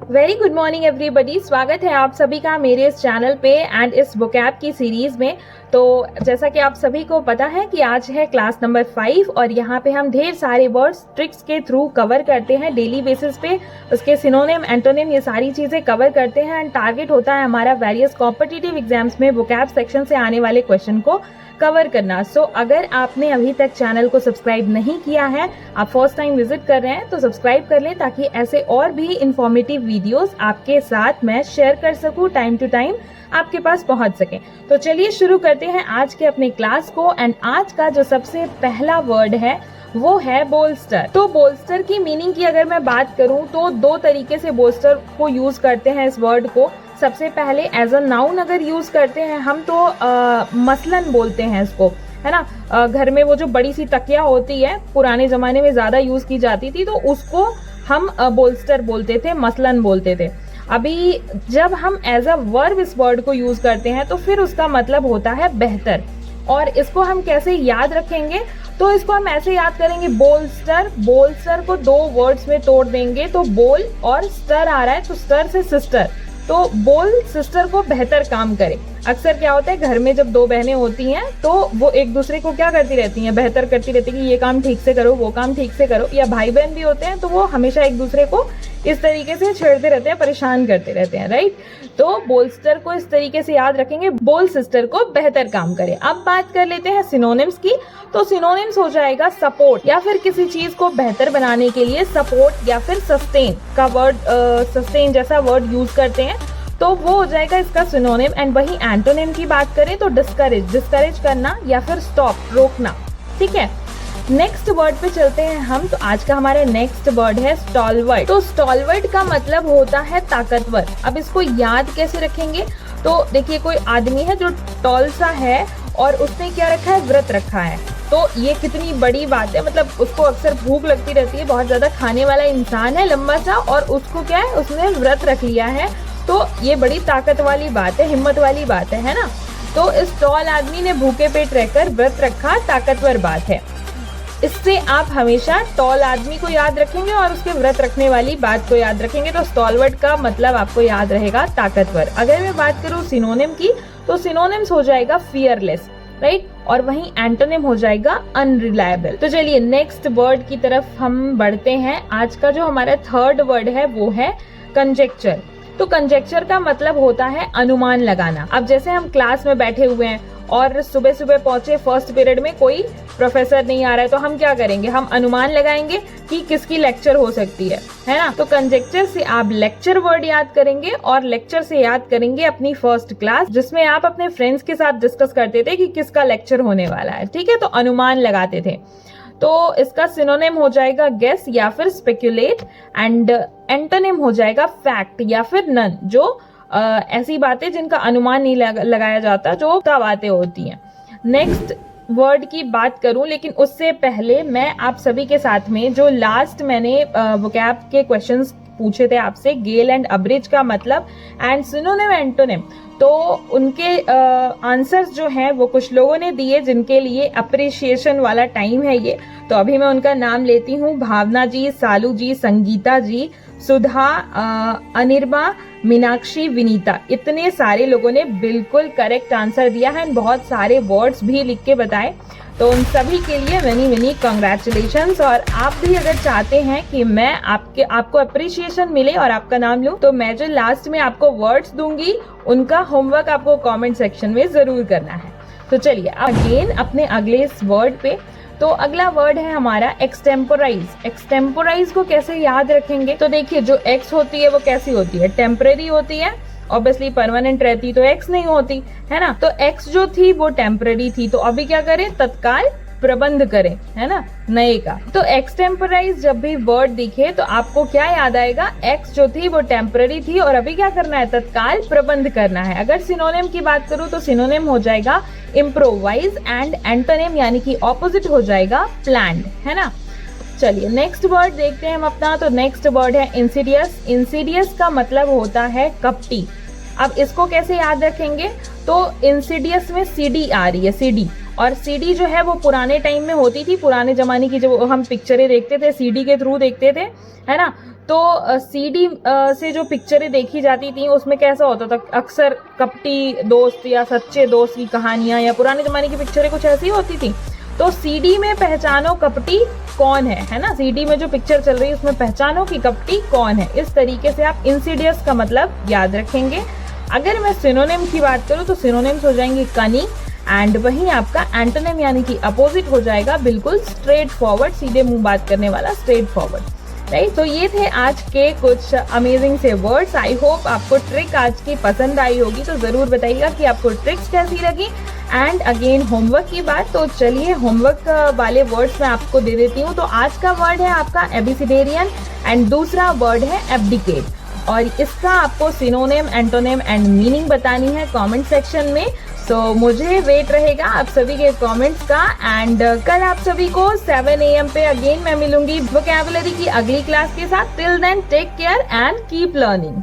Very good morning everybody. स्वागत है आप सभी का मेरे इस चैनल पे एंड इस वोकैब की सीरीज में। तो जैसा कि आप सभी को पता है कि आज है क्लास नंबर 5 और यहाँ पे हम ढेर सारे वर्ड्स ट्रिक्स के थ्रू कवर करते हैं डेली बेसिस पे। उसके सिनोनिम, एंटोनिम, ये सारी चीज़ें कवर करते हैं एंड टारगेट होता है हमारा वेरियस कॉम्पिटिटिव एग्जाम्स में वोकैब सेक्शन से आने वाले क्वेश्चन को कवर करना। सो अगर आपने अभी तक चैनल को सब्सक्राइब नहीं किया है, आप फर्स्ट टाइम विजिट कर रहे हैं तो सब्सक्राइब कर लें ताकि ऐसे और भी इंफॉर्मेटिव वीडियोस आपके साथ मैं शेयर कर सकूं, टाइम टू टाइम आपके पास पहुंच सके। तो चलिए शुरू करते हैं आज के अपने क्लास को। एंड आज का जो सबसे पहला वर्ड है वो है बोल्स्टर। तो बोल्स्टर की मीनिंग की अगर मैं बात करूं तो दो तरीके से बोल्स्टर को यूज करते हैं इस वर्ड को। सबसे पहले एज अ नाउन अगर यूज करते हैं हम तो मसलन बोलते हैं इसको, है ना। घर में वो जो बड़ी सी तकिया होती है, पुराने जमाने में ज्यादा यूज की जाती थी, तो उसको हम बोल्स्टर बोलते थे, मसलन बोलते थे। अभी जब हम एज अ वर्ब इस वर्ड को यूज करते हैं तो फिर उसका मतलब होता है बेहतर। और इसको हम कैसे याद रखेंगे, तो इसको हम ऐसे याद करेंगे बोल्स्टर। बोल्स्टर को दो वर्ड्स में तोड़ देंगे तो बोल और स्टर आ रहा है तो स्टर से सिस्टर, तो बोल सिस्टर को बेहतर काम करे। अक्सर क्या होता है घर में जब दो बहनें होती हैं तो वो एक दूसरे को क्या करती रहती हैं, बेहतर करती रहती है कि ये काम ठीक से करो, वो काम ठीक से करो। या भाई बहन भी होते हैं तो वो हमेशा एक दूसरे को इस तरीके से छेड़ते रहते हैं, परेशान करते रहते हैं, राइट। तो बोल्स्टर को इस तरीके से याद रखेंगे, बोल सिस्टर को बेहतर काम करे। अब बात कर लेते हैं सिनोनिम्स की। तो सिनोनिम्स हो जाएगा सपोर्ट, या फिर किसी चीज को बेहतर बनाने के लिए सपोर्ट या फिर सस्टेन का वर्ड, सस्टेन जैसा वर्ड यूज करते हैं तो वो हो जाएगा इसका सिनोनिम। एंड वही एंटोनिम की बात करें तो डिस्करेज, डिस्करेज करना या फिर स्टॉप, रोकना, ठीक है। नेक्स्ट वर्ड पे चलते हैं हम। तो आज का हमारा नेक्स्ट वर्ड है स्टॉलवर्ट। तो स्टॉलवर्ट का मतलब होता है ताकतवर। अब इसको याद कैसे रखेंगे, तो देखिए कोई आदमी है जो टॉल सा है और उसने क्या रखा है, व्रत रखा है। तो ये कितनी बड़ी बात है, मतलब उसको अक्सर भूख लगती रहती है, बहुत ज्यादा खाने वाला इंसान है लंबा सा, और उसको क्या है, उसने व्रत रख लिया है। तो ये बड़ी ताकत वाली बात है, हिम्मत वाली बात है ना। तो इस टॉल आदमी ने भूखे पेट रहकर व्रत रखा, ताकतवर बात है। इससे आप हमेशा टॉल आदमी को याद रखेंगे और उसके व्रत रखने वाली बात को याद रखेंगे। तो स्टॉलवर्ट का मतलब आपको याद रहेगा ताकतवर। अगर मैं बात करूं सिनोनिम की तो सिनोनिम्स हो जाएगा फियरलेस, राइट, और वहीं एंटोनिम हो जाएगा अनरिलायबल। तो चलिए नेक्स्ट वर्ड की तरफ हम बढ़ते हैं। आज का जो हमारा थर्ड वर्ड है वो है कंजेक्चर। तो कंजेक्चर का मतलब होता है अनुमान लगाना। अब जैसे हम क्लास में बैठे हुए हैं और सुबह सुबह पहुंचे, फर्स्ट पीरियड में कोई प्रोफेसर नहीं आ रहा है, तो हम क्या करेंगे, हम अनुमान लगाएंगे कि किसकी लेक्चर हो सकती है ना। तो कंजेक्चर से आप लेक्चर वर्ड याद करेंगे और लेक्चर से याद करेंगे अपनी फर्स्ट क्लास, जिसमें आप अपने फ्रेंड्स के साथ डिस्कस करते थे कि किसका लेक्चर होने वाला है, ठीक है। तो अनुमान लगाते थे। तो इसका सिनोनिम हो जाएगा गेस या फिर स्पेक्यूलेट, एंड एंटोनिम हो जाएगा फैक्ट या फिर नन, जो ऐसी बातें जिनका अनुमान नहीं लगाया जाता, जो बातें होती हैं। नेक्स्ट वर्ड की बात करूं, लेकिन उससे पहले मैं आप सभी के साथ में जो लास्ट मैंने वोकैब के क्वेश्चंस पूछे थे आपसे, गेल एंड अब्रिज का मतलब एंड सिनोनिम एंटोनिम, तो उनके आंसर्स जो हैं वो कुछ लोगों ने दिए जिनके लिए अप्रिशिएशन वाला टाइम है ये। तो अभी मैं उनका नाम लेती हूँ। भावना जी, सालू जी, संगीता जी, सुधा, अनिर्बा, मीनाक्षी, विनीता, इतने सारे लोगों ने बिल्कुल करेक्ट आंसर दिया है, बहुत सारे वर्ड्स भी लिख के बताए। तो उन सभी के लिए मेनी मेनी कांग्रेचुलेशंस। और आप भी अगर चाहते हैं कि मैं आपको अप्रिशिएशन मिले और आपका नाम लूं, तो मैं जो लास्ट में आपको वर्ड्स दूंगी उनका होमवर्क आपको कमेंट सेक्शन में जरूर करना है। तो चलिए अगेन अपने अगले इस वर्ड पे। तो अगला वर्ड है हमारा एक्सटेम्पोराइज। एक्सटेम्पोराइज को कैसे याद रखेंगे, तो देखिए जो एक्स होती है वो कैसी होती है, टेम्परेरी होती है, ऑब्वियसली परमानेंट रहती तो एक्स नहीं होती, है ना। तो एक्स जो थी वो टेम्परेरी थी, तो अभी क्या करें, तत्काल प्रबंध करें, है ना, नए का। तो एक्सटेम्पोराइज जब भी वर्ड दिखे तो आपको क्या याद आएगा, एक्स जो थी वो टेम्परेरी थी और अभी क्या करना है, तत्काल प्रबंध करना है। अगर सिनोनिम की बात करूं तो सिनोनिम हो जाएगा इम्प्रोवाइज, एंड एंटोनिम यानी कि ऑपोजिट हो जाएगा प्लान्ड, है ना। चलिए नेक्स्ट वर्ड देखते हैं हम अपना। तो नेक्स्ट वर्ड है इंसीडियस। इंसीडियस का मतलब होता है कपटी। अब इसको कैसे याद रखेंगे, तो इंसीडियस में सीडी आ रही है, सीडी, और सीडी जो है वो पुराने टाइम में होती थी, पुराने जमाने की जो हम पिक्चरें देखते थे सीडी के थ्रू देखते थे, है ना। तो सीडी से जो पिक्चरें देखी जाती थी उसमें कैसा होता था, अक्सर कपटी दोस्त या सच्चे दोस्त की कहानियां या पुराने जमाने की पिक्चरें कुछ ऐसी होती थी। तो सीडी में पहचानो कपटी कौन है ना, सीडी में जो पिक्चर चल रही है उसमें पहचानो कि कपटी कौन है। इस तरीके से आप इंसिडियस का मतलब याद रखेंगे। अगर मैं सिनोनिम की बात करूं तो सिनोनिम्स हो जाएंगे कनिंग, एंड वहीं आपका एंटोनिम यानी कि अपोजिट हो जाएगा बिल्कुल स्ट्रेट फॉरवर्ड, सीधे मुंह बात करने वाला, स्ट्रेट फॉरवर्ड, राइट। तो ये थे आज के कुछ अमेजिंग से वर्ड्स। आई होप आपको ट्रिक आज की पसंद आई होगी, तो जरूर बताइएगा कि आपको ट्रिक्स कैसी लगी। एंड अगेन होमवर्क की बात, तो चलिए होमवर्क वाले वर्ड्स मैं आपको दे देती हूँ। तो आज का वर्ड है आपका एबिसिडेरियन एंड दूसरा वर्ड है एब्डिकेट, और इसका आपको सिनोनिम, एंटोनिम एंड मीनिंग बतानी है कमेंट सेक्शन में। तो मुझे वेट रहेगा आप सभी के कमेंट्स का। एंड कल आप सभी को 7 AM पे अगेन मैं मिलूंगी वोकैबुलरी की अगली क्लास के साथ। Till then take care and keep learning.